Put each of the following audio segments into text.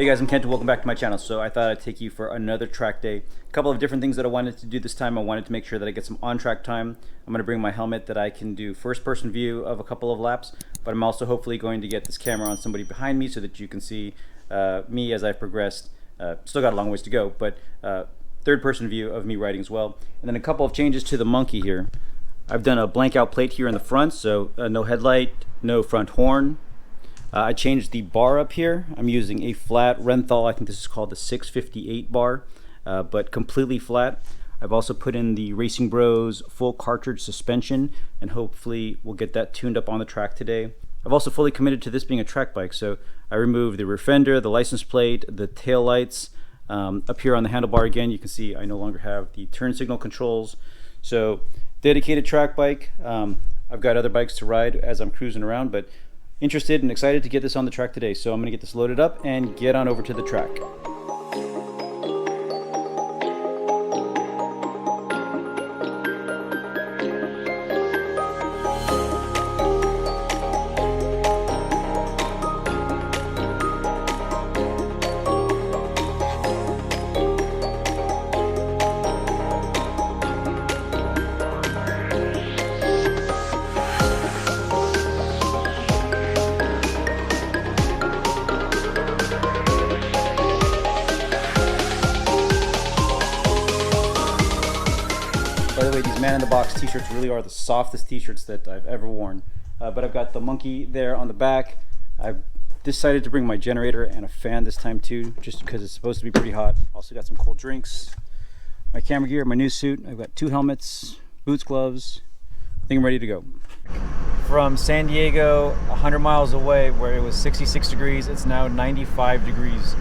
Hey guys, I'm Kent and welcome back to my channel. So I thought I'd take you for another track day. A couple of different things that I wanted to do this time. I wanted to make sure that I get some on-track time. I'm going to bring my helmet that I can do first-person view of a couple of laps, but I'm also hopefully going to get this camera on somebody behind me so that you can see me as I've progressed. Still got a long ways to go, but third-person view of me riding as well. And then a couple of changes to the monkey here. I've done a blank out plate here in the front, so no headlight, no front horn. I changed the bar up here. I'm using a flat Renthal. I think this is called the 658 bar, but completely flat. I've also put in the Racing Bros full cartridge suspension, and hopefully we'll get that tuned up on the track today. I've also fully committed to this being a track bike, so I removed the rear fender, the license plate, the tail lights. Up here on the handlebar again, you can see I no longer have the turn signal controls. So dedicated track bike. I've got other bikes to ride as I'm cruising around, but interested and excited to get this on the track today. So I'm gonna get this loaded up and get on over to the track. By the way, these man-in-the-box t-shirts really are the softest t-shirts that I've ever worn. But I've got the monkey there on the back. I've decided to bring my generator and a fan this time too, just because it's supposed to be pretty hot. Also got some cold drinks, my camera gear, my new suit. I've got 2 helmets, boots, gloves. I think I'm ready to go. From San Diego, 100 miles away, where it was 66 degrees, it's now 95 degrees.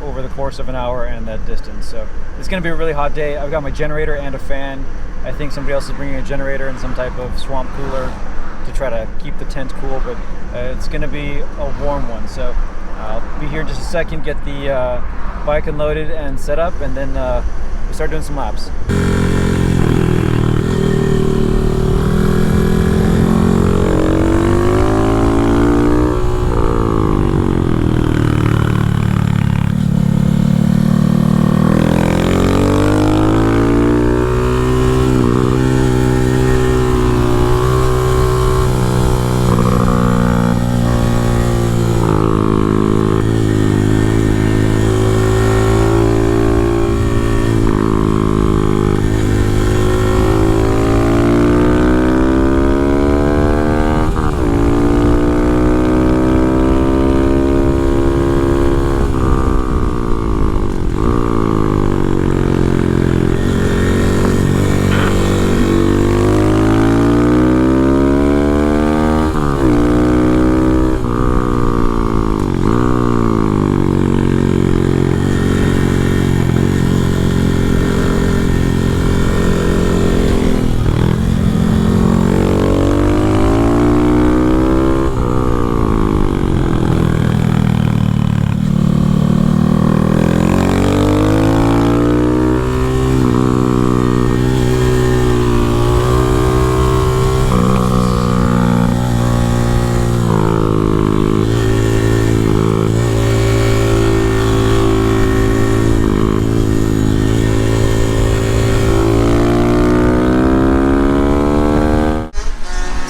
Over the course of an hour and that distance. So it's going to be a really hot day. I've got my generator and a fan. I think somebody else is bringing a generator and some type of swamp cooler to try to keep the tent cool, but it's going to be a warm one. So I'll be here in just a second, get the bike unloaded and set up, and then we start doing some laps.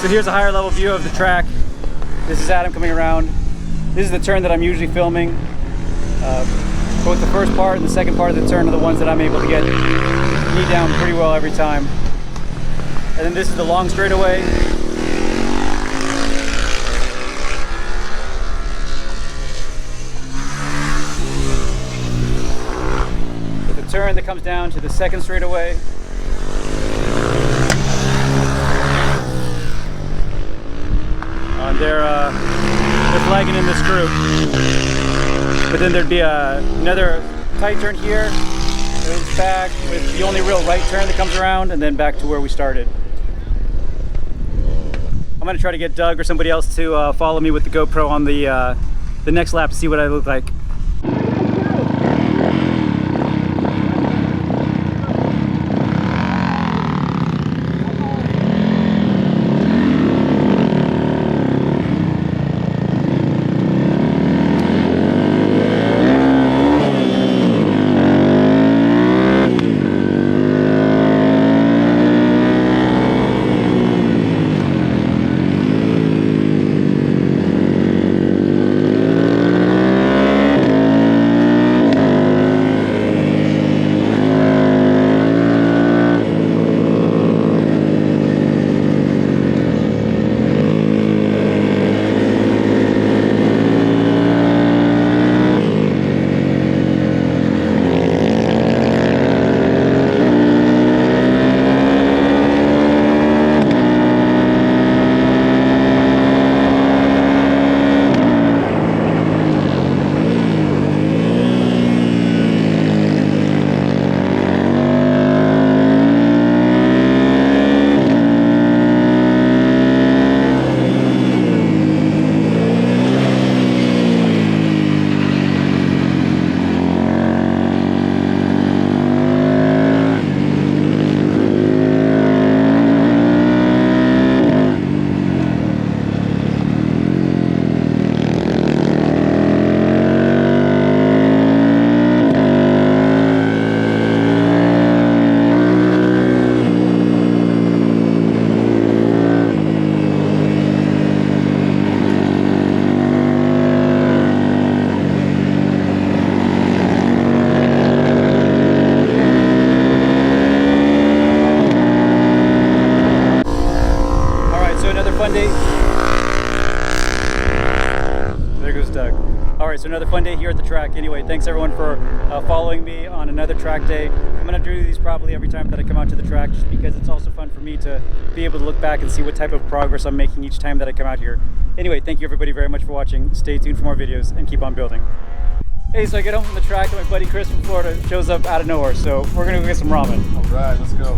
So here's a higher level view of the track. This is Adam coming around. This is the turn that I'm usually filming. Both the first part and the second part of the turn are the ones that I'm able to get knee down pretty well every time. And then this is the long straightaway. With the turn that comes down to the second straightaway. They're flagging in this group. But then there'd be another tight turn here. Goes back with the only real right turn that comes around, and then back to where we started. I'm gonna try to get Doug or somebody else to follow me with the GoPro on the next lap to see what I look like. fun day. There goes Doug. All right, so another fun day here at the track. Anyway, thanks everyone for following me on another track day. I'm gonna do these probably every time that I come out to the track, just because it's also fun for me to be able to look back and see what type of progress I'm making each time that I come out here. Anyway, thank you everybody very much for watching. Stay tuned for more videos and keep on building. Hey, so I get home from the track and my buddy Chris from Florida shows up out of nowhere, so we're gonna go get some ramen. All right, let's go.